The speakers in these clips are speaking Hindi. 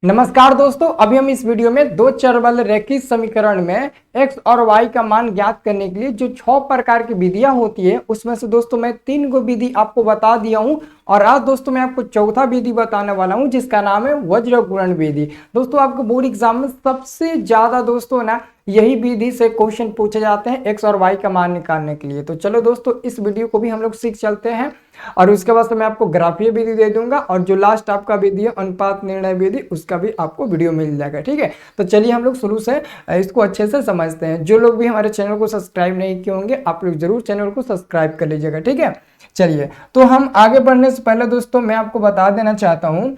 नमस्कार दोस्तों, अभी हम इस वीडियो में दो चर वाले रैखिक समीकरण में x और y का मान ज्ञात करने के लिए जो 6 प्रकार की विधियां होती है उसमें से दोस्तों मैं 3 को विधि आपको बता दिया हूं। और आज दोस्तों मैं आपको चौथा विधि बताने वाला हूं जिसका नाम है वज्र गुणन विधि। दोस्तों आपको बोर्ड एग्जाम में सबसे ज्यादा दोस्तों ना यही विधि से क्वेश्चन पूछे जाते हैं x और y का मान निकालने के लिए। तो चलो दोस्तों इस वीडियो को भी हम लोग सीख चलते हैं और उसके बाद मैं आपको ग्राफीय विधि दे दूंगा और जो लास्ट आपका विधि है अनुपात निर्णय विधि उसका भी आपको वीडियो मिल जाएगा। ठीक है, तो चलिए हम लोग शुरू से इसको अच्छे से समझते हैं। जो लोग भी हमारे चैनल को सब्सक्राइब नहीं किए होंगे आप लोग जरूर चैनल को सब्सक्राइब कर लीजिएगा। ठीक है, चलिए तो हम आगे बढ़ने से पहले दोस्तों मैं आपको बता देना चाहता हूँ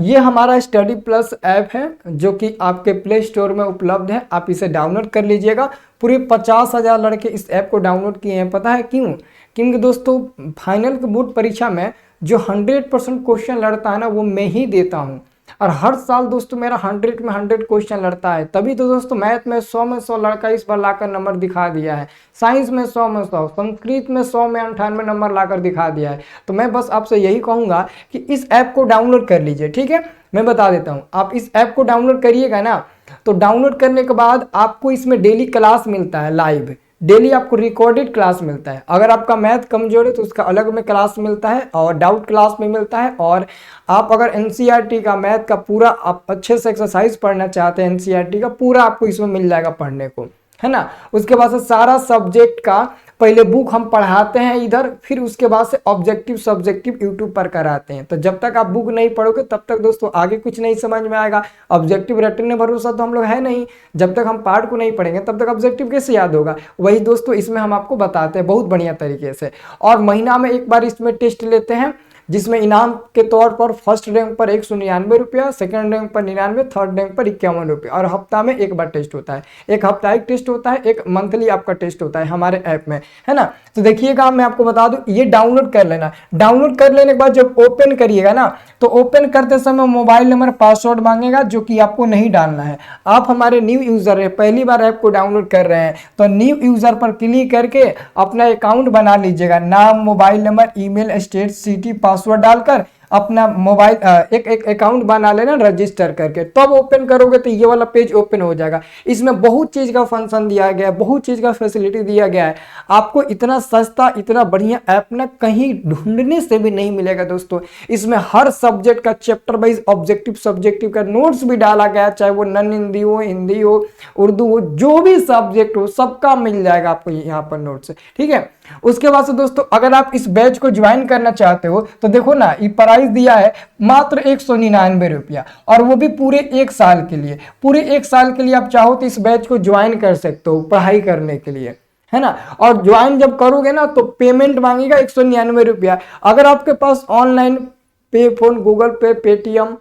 ये हमारा स्टडी प्लस ऐप है जो कि आपके प्ले स्टोर में उपलब्ध है। आप इसे डाउनलोड कर लीजिएगा। पूरे 50,000 लड़के इस ऐप को डाउनलोड किए हैं। पता है क्यों? क्योंकि दोस्तों फाइनल की बोर्ड परीक्षा में जो 100% क्वेश्चन लड़ता है ना वो मैं ही देता हूँ। और हर साल दोस्तों मेरा 100 में 100 क्वेश्चन लड़ता है। तभी तो दोस्तों मैथ में 100 में 100 लड़का इस बार लाकर नंबर दिखा दिया है। साइंस में 100 में 100, संस्कृत में 100 में 98 नंबर लाकर दिखा दिया है। तो मैं बस आपसे यही कहूँगा कि इस ऐप को डाउनलोड कर लीजिए। ठीक है, मैं बता देता हूँ। आप इस ऐप को डाउनलोड करिएगा ना तो डाउनलोड करने के बाद आपको इसमें डेली क्लास मिलता है। लाइव डेली आपको रिकॉर्डेड क्लास मिलता है। अगर आपका मैथ कमजोर है तो उसका अलग में क्लास मिलता है और डाउट क्लास में मिलता है। और आप अगर एनसीईआरटी का मैथ का पूरा आप अच्छे से एक्सरसाइज पढ़ना चाहते हैं एनसीईआरटी का पूरा आपको इसमें मिल जाएगा पढ़ने को, है ना। उसके बाद से सारा सब्जेक्ट का पहले बुक हम पढ़ाते हैं इधर, फिर उसके बाद से ऑब्जेक्टिव सब्जेक्टिव यूट्यूब पर कराते हैं। तो जब तक आप बुक नहीं पढ़ोगे तब तक दोस्तों आगे कुछ नहीं समझ में आएगा। ऑब्जेक्टिव रटने भरोसा तो हम लोग है नहीं। जब तक हम पार्ट को नहीं पढ़ेंगे तब तक ऑब्जेक्टिव कैसे याद होगा? वही दोस्तों इसमें हम आपको बताते हैं बहुत बढ़िया तरीके से। और महीना में एक बार इसमें टेस्ट लेते हैं जिसमें इनाम के तौर पर फर्स्ट रैंक पर 199 रुपया, सेकंड रैंक पर 99, थर्ड रैंक पर 51 रुपया। और हफ्ता में एक बार टेस्ट होता है। एक हफ्ताहिक टेस्ट होता है, एक मंथली आपका टेस्ट होता है हमारे ऐप में, है ना। तो देखिएगा मैं आपको बता दूं ये डाउनलोड कर लेना। डाउनलोड कर लेने के बाद जब ओपन करिएगा ना तो ओपन करते समय मोबाइल नंबर पासवर्ड मांगेगा जो कि आपको नहीं डालना है। आप हमारे न्यू यूजर है, पहली बार ऐप को डाउनलोड कर रहे हैं तो न्यू यूजर पर क्लिक करके अपना अकाउंट बना लीजिएगा। नाम, mobile number, email, state, city, password डालकर अपना मोबाइल एक अकाउंट बना लेना रजिस्टर करके। तब ओपन करोगे तो ये वाला पेज ओपन हो जाएगा। इसमें बहुत चीज का फंक्शन दिया गया है, बहुत चीज का फैसिलिटी दिया गया है। आपको इतना सस्ता इतना बढ़िया ऐप ना कहीं ढूंढने से भी नहीं मिलेगा दोस्तों। इसमें हर सब्जेक्ट का चैप्टर वाइज ऑब्जेक्टिव सब्जेक्टिव का नोट्स भी डाला गया है, चाहे वो नॉन हिंदी हो, हिंदी हो, उर्दू हो, जो भी सब्जेक्ट हो सबका मिल जाएगा आपको यहाँ पर नोट्स। ठीक है, उसके बाद से दोस्तों अगर आप इस बैच को ज्वाइन करना चाहते हो तो देखो ना ये प्राइस दिया है मात्र 199 रुपया और वो भी पूरे 1 साल के लिए। पूरे 1 साल के लिए आप चाहो तो इस बैच को ज्वाइन कर सकते हो पढ़ाई करने के लिए, है ना। और ज्वाइन जब करोगे ना तो पेमेंट मांगेगा 199 रुपया। अगर आपके पास ऑनलाइन पे फोन, गूगल पे, पेटीएम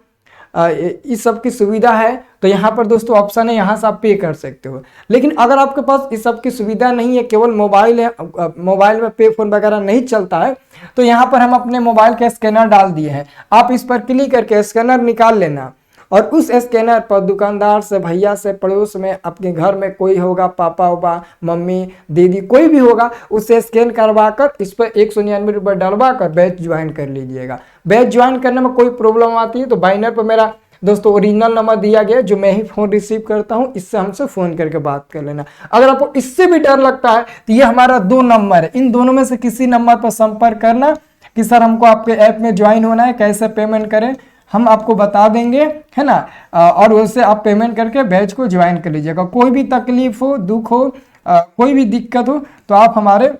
इस सब की सुविधा है तो यहाँ पर दोस्तों ऑप्शन है, यहाँ से आप पे कर सकते हो। लेकिन अगर आपके पास इस सब की सुविधा नहीं है, केवल मोबाइल है, मोबाइल में पे फोन वगैरह नहीं चलता है तो यहाँ पर हम अपने मोबाइल का स्कैनर डाल दिए हैं। आप इस पर क्लिक करके स्कैनर निकाल लेना और उस स्कैनर पर दुकानदार से, भैया से, पड़ोस में, अपने घर में कोई होगा, पापा होगा, मम्मी, दीदी, कोई भी होगा, उससे स्कैन करवा कर इस पर 199 रुपये डलवा कर बैच ज्वाइन कर लीजिएगा। बैच ज्वाइन करने में कोई प्रॉब्लम आती है तो बाइनर पर मेरा दोस्तों ओरिजिनल नंबर दिया गया जो मैं ही फोन रिसीव करता हूं, इससे हमसे फोन करके बात कर लेना। अगर आपको इससे भी डर लगता है तो ये हमारा 2 नंबर है, इन दोनों में से किसी नंबर पर संपर्क करना कि सर हमको आपके ऐप में ज्वाइन होना है, कैसे पेमेंट करें, हम आपको बता देंगे, है ना। और उससे आप पेमेंट करके बैच को ज्वाइन कर लीजिएगा। कोई भी तकलीफ हो, दुख हो, कोई भी दिक्कत हो तो आप हमारे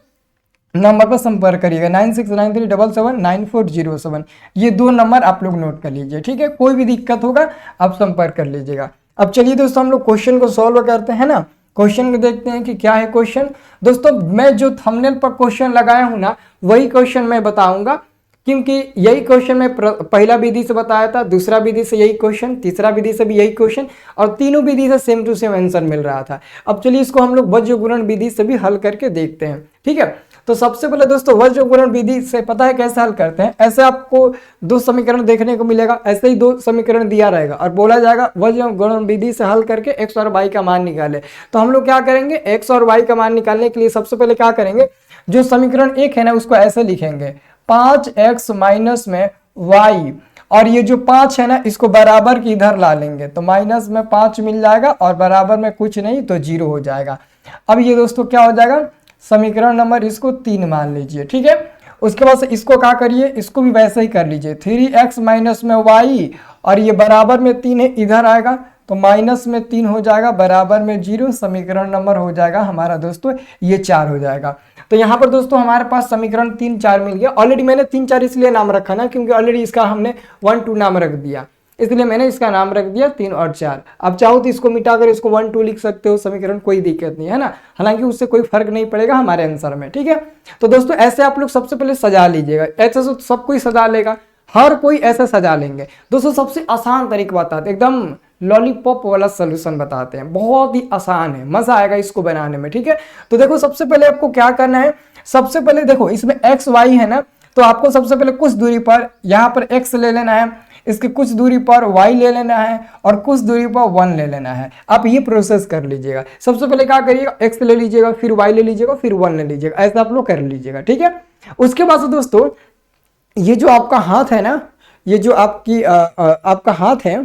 नंबर पर संपर्क करिएगा 9693779407। ये 2 नंबर आप लोग नोट कर लीजिए। ठीक है, कोई भी दिक्कत होगा आप संपर्क कर लीजिएगा। अब चलिए दोस्तों हम लोग क्वेश्चन को सॉल्व करते हैं ना। क्वेश्चन को देखते हैं कि क्या है क्वेश्चन। दोस्तों मैं जो थंबनेल पर क्वेश्चन लगाया हूं ना वही क्वेश्चन मैं बताऊंगा, क्योंकि यही क्वेश्चन मैं पहला विधि से बताया था, दूसरा विधि से यही क्वेश्चन, तीसरा विधि से भी यही क्वेश्चन और तीनों विधि से सेम टू सेम आंसर मिल रहा था। अब चलिए इसको हम लोग वज्र गुणन विधि से भी हल करके देखते हैं। ठीक है, तो सबसे पहले दोस्तों वज्र गुणन विधि से पता है कैसे हल करते हैं। ऐसे आपको 2 समीकरण देखने को मिलेगा, ऐसे ही 2 समीकरण दिया रहेगा और बोला जाएगा वज्र गुणन विधि से हल करके x और y का मान निकाले। तो हम लोग क्या करेंगे, x और y का मान निकालने के लिए सबसे पहले क्या करेंगे, जो समीकरण 1 है ना उसको ऐसे लिखेंगे 5x माइनस में y और ये जो 5 है ना इसको बराबर की इधर ला लेंगे तो माइनस में 5 मिल जाएगा और बराबर में कुछ नहीं तो 0 हो जाएगा। अब ये दोस्तों क्या हो जाएगा, समीकरण नंबर इसको 3 मान लीजिए, ठीक है। उसके बाद से इसको क्या करिए, इसको भी वैसे ही कर लीजिए, 3x माइनस में y और ये बराबर में 3 है, इधर आएगा तो माइनस में 3 हो जाएगा बराबर में 0, समीकरण नंबर हो जाएगा हमारा दोस्तों ये 4 हो जाएगा। तो यहाँ पर दोस्तों हमारे पास समीकरण 3 4 मिल गया। ऑलरेडी मैंने 3 4 इसलिए नाम रखा ना क्योंकि ऑलरेडी इसका हमने 1 2 नाम रख दिया, इसलिए मैंने इसका नाम रख दिया 3 और 4। अब चाहो तो इसको मिटाकर इसको 1 2 लिख सकते हो समीकरण, कोई दिक्कत नहीं है ना, हालांकि उससे कोई फर्क नहीं पड़ेगा हमारे आंसर में, ठीक है। तो दोस्तों ऐसे आप लोग सबसे पहले सजा लीजिएगा, ऐसे तो सब कोई सजा लेगा, हर कोई ऐसे सजा लेंगे। दोस्तों सबसे आसान तरीका बताते हैं, एकदम लॉलीपॉप वाला सोल्यूशन बताते हैं, बहुत ही आसान है, मजा आएगा इसको बनाने में, ठीक है। तो देखो सबसे पहले आपको क्या करना है, सबसे पहले देखो इसमें एक्स वाई है ना, तो आपको सबसे पहले कुछ दूरी पर यहाँ पर एक्स ले लेना है, इसके कुछ दूरी पर y ले लेना है और कुछ दूरी पर 1 ले लेना है। आप ये प्रोसेस कर लीजिएगा, सबसे पहले क्या करिएगा, x ले लीजिएगा, फिर y ले लीजिएगा, फिर 1 ले लीजिएगा, ऐसा आप लोग कर लीजिएगा, ठीक है। उसके बाद दोस्तों ये जो आपका हाथ है ना, ये जो आपकी आपका हाथ है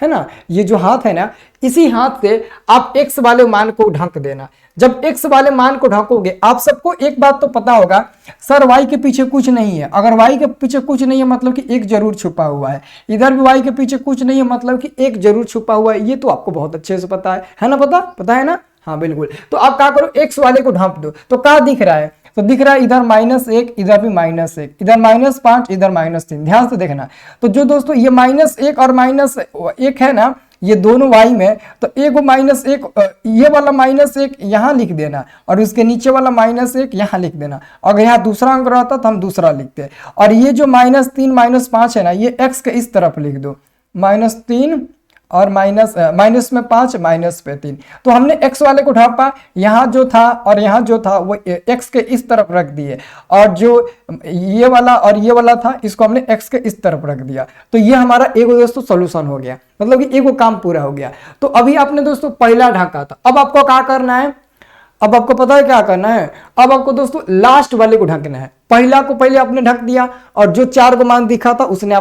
ना, ये जो हाथ है ना, इसी हाथ से आप x वाले मान को ढक देना। जब x वाले मान को ढकोगे, आप सबको एक बात तो पता होगा सर y के पीछे कुछ नहीं है, अगर y के पीछे कुछ नहीं है मतलब कि एक जरूर छुपा हुआ है, इधर भी y के पीछे कुछ नहीं है मतलब कि एक जरूर छुपा हुआ है, ये तो आपको बहुत अच्छे से पता है ना, पता है ना, हाँ बिल्कुल। तो आप क्या करो, x वाले को ढक दो, तो क्या दिख रहा है, तो दिख रहा है इधर -1, इधर भी -1, इधर -5, इधर -3, ध्यान से देखना। तो जो दोस्तों ये -1 और -1 है ना, ये दोनों y में, तो एक -1 ये वाला -1 यहाँ लिख देना और उसके नीचे वाला -1 यहाँ लिख देना। अगर यहाँ दूसरा अंक रहता तो हम दूसरा लिखते, और ये जो -3 -5 है ना, ये x के इस तरफ लिख दो, -3 और माइनस में 5 -3। तो हमने x वाले को ढापा, यहाँ जो था और यहाँ जो था वो x के इस तरफ रख दिए, और जो ये वाला और ये वाला था इसको हमने x के इस तरफ रख दिया। तो ये हमारा एगो दोस्तों सॉल्यूशन हो गया, मतलब कि एगो काम पूरा हो गया। तो अभी आपने दोस्तों पहला ढाका था, अब आपको क्या करना है, अब आपको पता है क्या करना है, अब आपको दोस्तों लास्ट वाले को ढकना है। पहला को पहले आपने ढक दिया और जो 4 को मान दिखा था उसने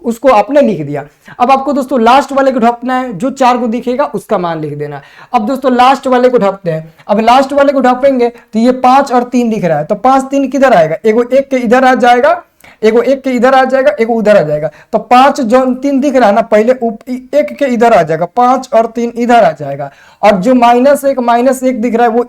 उसको आपने लिख दिया। अब आपको दोस्तों लास्ट वाले को ढकना है, जो 4 को दिखेगा उसका मान लिख देना। अब दोस्तों लास्ट वाले को ढकते हैं, अब लास्ट वाले को ढकेंगे तो ये 5 और 3 दिख रहा है, तो 5 3 किधर आएगा, एगो 1 के इधर आ जाएगा, एगो 1 के इधर आ जाएगा, एगो उधर आ जाएगा। तो 5 जो 3 दिख रहा है ना, पहले 1 के इधर आ जाएगा, 5 और 3 इधर आ जाएगा, और जो -1 दिख रहा है वो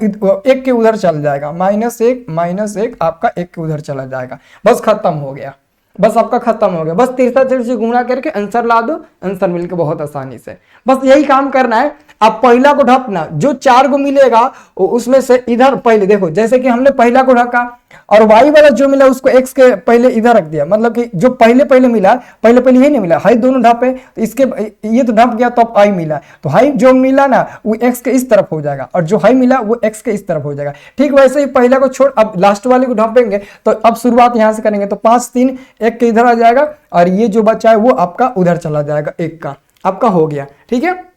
1 के उधर चल जाएगा, -1 आपका 1 के उधर चला जाएगा। बस खत्म हो गया, बस आपका खत्म हो गया। बस तीसरा चीज से गुणा करके आंसर ला दो, आंसर मिलकर बहुत आसानी से, बस यही काम करना है। आप पहला को ढकना, जो 4 को मिलेगा उसमें से इधर पहले देखो, जैसे कि हमने पहला को ढका और y वाला जो मिला उसको x के पहले इधर रख दिया, मतलब कि जो पहले मिला, पहले ये नहीं मिला, हाई दोनों ढापे, तो इसके ये तो ढप गया तो अब i मिला, तो हाई जो मिला ना वो x के इस तरफ हो जाएगा, और जो हाई मिला वो x के इस तरफ हो जाएगा। ठीक वैसे ही पहला को छोड़, अब लास्ट वाले को ढपेंगे, तो अब शुरुआत यहां से करेंगे, तो 5 3 1 के इधर आ जाएगा, और ये जो बचा है वो आपका उधर चला जाएगा, 1 का आपका हो गया। ठीक है,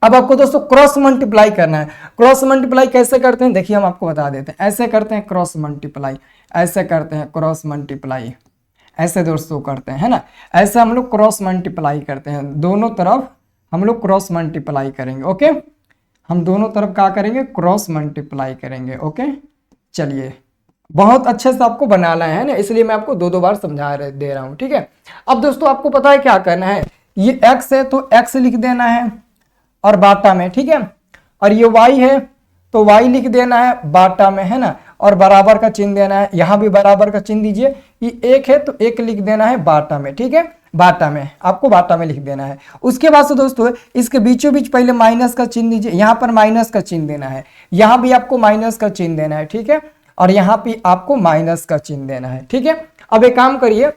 अब आपको दोस्तों क्रॉस मल्टीप्लाई करना है। क्रॉस मल्टीप्लाई कैसे करते हैं देखिए, हम आपको बता देते हैं। ऐसे करते हैं क्रॉस मल्टीप्लाई, ऐसे करते हैं क्रॉस मल्टीप्लाई, ऐसे दोस्तों करते हैं, है ना, ऐसे हम लोग क्रॉस मल्टीप्लाई करते हैं, दोनों तरफ हम लोग क्रॉस मल्टीप्लाई करेंगे। ओके, हम दोनों तरफ क्या करेंगे, क्रॉस मल्टीप्लाई करेंगे। ओके, चलिए, बहुत अच्छे से आपको बनाना है ना, इसलिए मैं आपको 2 बार समझा दे रहा हूं। ठीक है, अब दोस्तों आपको पता है क्या करना है, ये x है तो x लिख देना है और बाटा में, ठीक है, और ये y है तो y लिख देना है बाटा में, है ना, और बराबर का चिन्ह देना है, यहां भी बराबर का चिन्ह दीजिए। ये 1 है तो 1 लिख देना है बाटा में, ठीक है, बाटा में आपको बाटा में लिख देना है। उसके बाद से दोस्तों इसके बीचों बीच पहले माइनस का चिन्ह दीजिए, यहां पर माइनस का चिन्ह देना है, यहां भी आपको माइनस का चिन्ह देना है, ठीक है, और यहां भी आपको माइनस का चिन्ह देना है। ठीक है, अब एक काम करिए,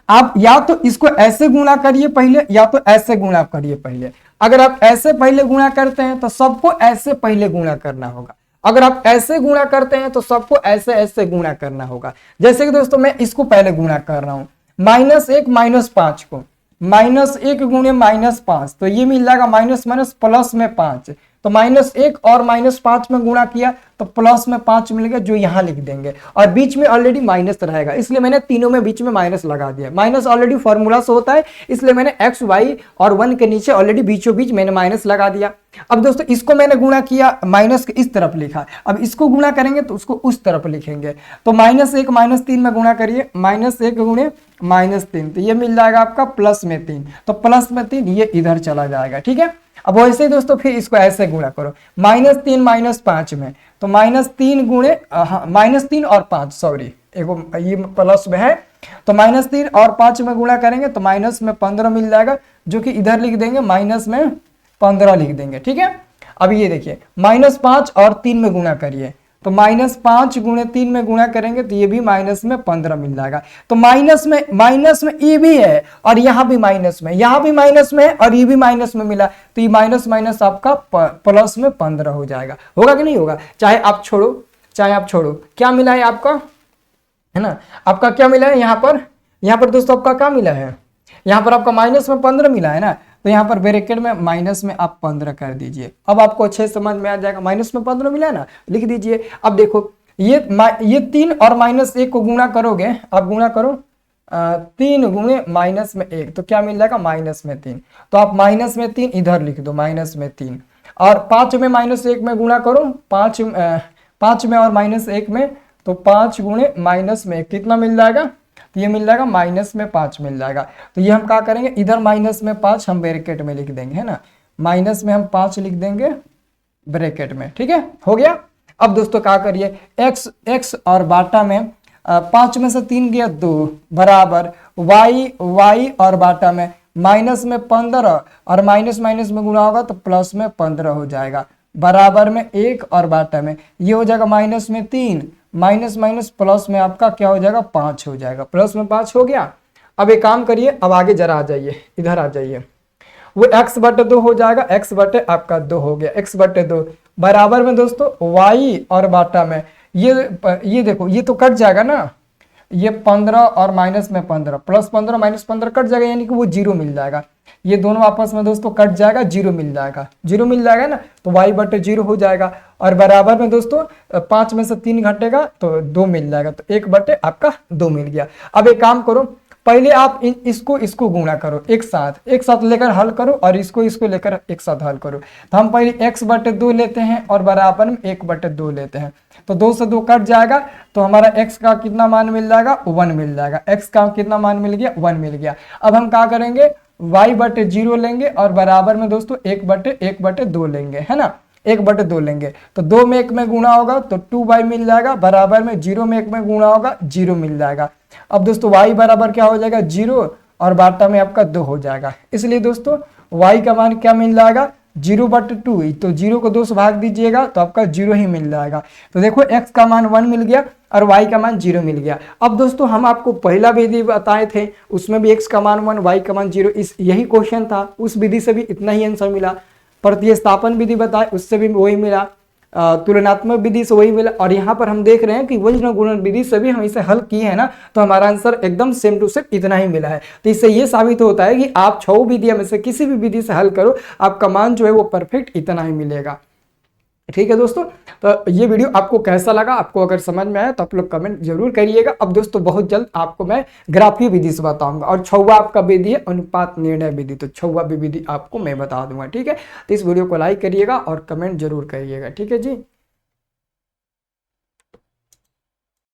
आप या तो इसको ऐसे गुणा करिए पहले, या तो ऐसे गुणा करिए पहले। अगर आप ऐसे पहले गुणा करते हैं तो सबको ऐसे पहले गुणा करना होगा, अगर आप ऐसे गुणा करते हैं तो सबको ऐसे ऐसे गुणा करना होगा। जैसे कि दोस्तों मैं इसको पहले गुणा कर रहा हूं, -1 -5 को, -1 गुणे -5, तो ये मिल जाएगा माइनस माइनस प्लस में 5, तो -1 और -5 में गुणा किया तो प्लस में 5 मिल गया, जो यहां लिख देंगे, और बीच में ऑलरेडी माइनस रहेगा, इसलिए मैंने तीनों में बीच में माइनस लगा दिया। माइनस ऑलरेडी फॉर्मूला से होता है, इसलिए मैंने x y और 1 के नीचे ऑलरेडी बीचों बीच मैंने माइनस लगा दिया। अब दोस्तों इसको मैंने गुणा किया, माइनस के इस तरफ लिखा, अब इसको गुणा करेंगे तो उसको उस तरफ लिखेंगे। तो -1 -3 में गुणा करिए, -1 गुणे -3, तो ये मिल जाएगा आपका +3, तो +3 ये इधर चला जाएगा। ठीक है, अब वैसे ही दोस्तों फिर इसको ऐसे गुणा करो, -3 -5 में, तो -3 गुणे -3 और 5, सॉरी ये प्लस में है, तो -3 और 5 में गुणा करेंगे तो माइनस में 15 मिल जाएगा, जो कि इधर लिख देंगे माइनस में 15 लिख देंगे। ठीक है, अब ये देखिए -5 और 3 में गुणा करिए, तो -5 गुणे 3 में गुणा करेंगे तो ये भी माइनस में 15 मिल जाएगा। तो माइनस में ये भी है और यहाँ भी माइनस में, यहाँ भी माइनस में है और ये भी माइनस में मिला, तो ये माइनस माइनस आपका प्लस में 15 हो जाएगा। होगा कि नहीं होगा? चाहे आप छोड़ो क्या मिला है आपका, है ना, आपका क्या मिला है यहाँ पर दोस्तों, आपका क्या मिला है यहाँ पर, आपका माइनस में 15 मिला है ना, तो यहाँ पर ब्रैकेट में माइनस में आप 15 कर दीजिए। अब आपको अच्छे समझ में आ जाएगा, माइनस में 15 मिला है ना, लिख दीजिए। अब देखो ये 3 और -1 को गुणा करोगे, आप गुणा करो 3 गुणे -1, तो क्या मिल जाएगा -3, तो आप -3 इधर लिख दो, -3, और 5 में -1 में गुणा करो, 5 में और -1 में, तो 5 गुणे -1 कितना मिल जाएगा, तो ये मिल जाएगा -5 मिल जाएगा। तो ये हम क्या करेंगे, इधर -5 हम ब्रैकेट में लिख देंगे, है ना, माइनस में हम 5 लिख देंगे ब्रैकेट में। ठीक है, हो गया। अब दोस्तों क्या करिए, x और बाटा में 5 में से 3 गया 2 बराबर y और बाटा में माइनस में 15 और माइनस माइनस में गुणा होगा तो प्लस में 15 हो जाएगा, बराबर में 1 और बाटा में ये हो जाएगा माइनस में 3, माइनस माइनस प्लस में आपका क्या हो जाएगा 5 हो जाएगा, प्लस में 5 हो गया। अब एक काम करिए, अब आगे जरा आ जाइए, इधर आ जाइए, वो x/2 हो जाएगा, x बटे आपका 2 हो गया, x/2 बराबर में दोस्तों y और बाटा में ये देखो ये तो कट जाएगा ना, ये 15 और माइनस में 15, प्लस 15 माइनस 15 कट जाएगा, यानी कि वो 0 मिल जाएगा। ये दोनों आपस में दोस्तों कट जाएगा, 0 मिल जाएगा, 0 मिल जाएगा ना, तो y/0 हो जाएगा। और बराबर में दोस्तों 5 में से 3 घटेगा तो 2 मिल जाएगा, तो 1/ आपका 2 मिल गया। अब एक काम करो, पहले आप इसको गुणा करो, एक साथ लेकर हल करो, और इसको लेकर एक साथ हल करो। तो हम पहले x/2 लेते हैं और बराबर में 1/2 लेते हैं, तो 2 से 2 कट जाएगा, तो हमारा x का कितना मान मिल जाएगा 1 मिल जाएगा, x का कितना मान मिल गया 1 मिल गया। अब हम क्या करेंगे, y/0 लेंगे और बराबर में दोस्तों 1/2 लेंगे, है ना, 1/2 लेंगे, तो 2 में 1 में गुणा होगा तो 2y मिल जाएगा, बराबर में 0 में 1 में गुणा होगा 0 मिल जाएगा। अब दोस्तों y बराबर क्या हो जाएगा 0 और बाटा में आपका 2 हो जाएगा, इसलिए दोस्तों y का मान क्या मिल जाएगा 0/2, तो 0 को 2 से भाग दीजिएगा तो आपका 0 ही मिल जाएगा। तो देखो x का मान 1 मिल गया और y का मान 0 मिल गया। अब दोस्तों हम आपको पहला विधि बताए थे, उसमें भी x का मान 1 y का मान 0, यही क्वेश्चन था, उस विधि से भी इतना ही आंसर मिला। प्रतिस्थापन विधि बताए, उससे भी वही मिला, तुलनात्मक विधि से वही मिला, और यहाँ पर हम देख रहे हैं कि वज्र गुणन विधि से भी हम इसे हल किए हैं ना, तो हमारा आंसर एकदम सेम टू सेम इतना ही मिला है। तो इससे ये साबित होता है कि आप 6 विधियों में से किसी भी विधि से हल करो, आपका मान जो है वो परफेक्ट इतना ही मिलेगा। ठीक है दोस्तों, तो ये वीडियो आपको कैसा लगा, आपको अगर समझ में आया तो आप लोग कमेंट जरूर करिएगा। अब दोस्तों बहुत जल्द आपको मैं ग्राफीय विधि से बताऊंगा, और 6वां आपका विधि है अनुपात निर्णय विधि, तो 6वां विधि आपको मैं बता दूंगा। ठीक है, तो इस वीडियो को लाइक करिएगा और कमेंट जरूर करिएगा। ठीक है जी।